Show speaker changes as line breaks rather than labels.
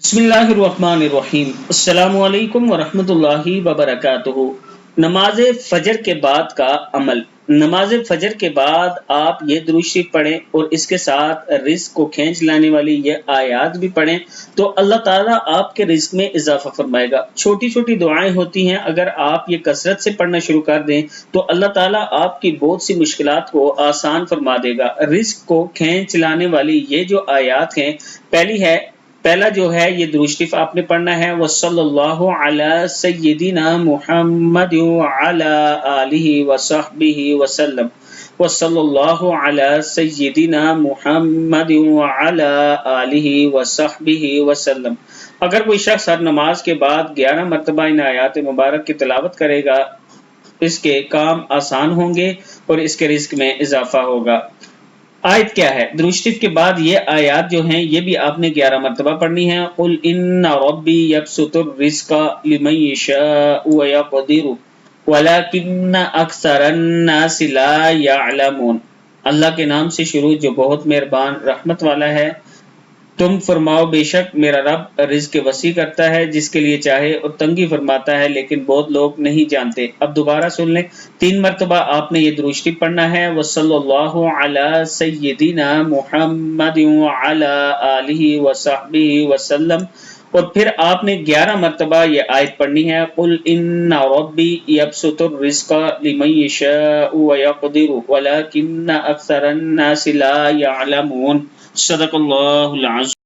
बिस्मिल्लाहिर्रहमानिर्रहीम। अस्सलामु अलैकुम वरहमतुल्लाहि वबरकातुहू। नमाज फजर के बाद का अमल। नमाज फजर के बाद आप ये दुरूद शरीफ पढ़ें और इसके साथ रिस्क को खींच लाने वाली ये आयात भी पढ़ें तो अल्लाह ताला आपके रिस्क में इजाफा फरमाएगा। छोटी छोटी दुआएं होती हैं, अगर आप ये कसरत से पढ़ना शुरू कर दें तो अल्लाह ताला आपकी बहुत सी मुश्किलात को आसान फरमा देगा। रिस्क को खींच लाने वाली ये जो आयात हैं, पहला जो है ये दुरूद शरीफ आपने पढ़ना है, वसल्लल्लाहु अला सय्यिदिना मुहम्मद व अला आलिहि व सहबिहि वसल्लम। वसल्लल्लाहु अला सय्यिदिना मुहम्मद व अला आलिहि व सहबिहि वसल्लम। अगर कोई शख्स हर नमाज के बाद 11 मरतबा इन आयात मुबारक की तिलावत करेगा, इसके काम आसान होंगे और इसके रिस्क में इजाफा होगा। आयत क्या है? दुरूद शरीफ के बाद ये आयात जो हैं ये भी आपने 11 मरतबा पढ़नी है। कुल इन्ना रब्बी यबसुतुर रिज़्क़ लिमन यशाअ व यक़दिरु वलाकिन्ना अक्सरन नासि ला यअलमून। अल्लाह के नाम से शुरू जो बहुत मेहरबान रहमत वाला है। तुम फरमाओ, बेशक मेरा रब रिज़्क़ वसी करता है जिसके लिए चाहे और तंगी फरमाता है, लेकिन बहुत लोग नहीं जानते। अब दोबारा सुन लें, 3 मरतबा आपने ये दुरूद शरीफ पढ़ना है, वसल्लल्लाहु अला सय्यिदिना मुहम्मद व अला आलिहि व सहबिहि वसल्लम। और फिर आपने 11 मरतबा ये आयत पढ़नी है, कुल इन्ना रब्बी यबसुतुर रिज़्क़ लिमन यशाअ व यक़दिरु वलाकिन्ना अक्सरन नासि ला यअलमून। सदक़ल्लाहुल अज़ीम।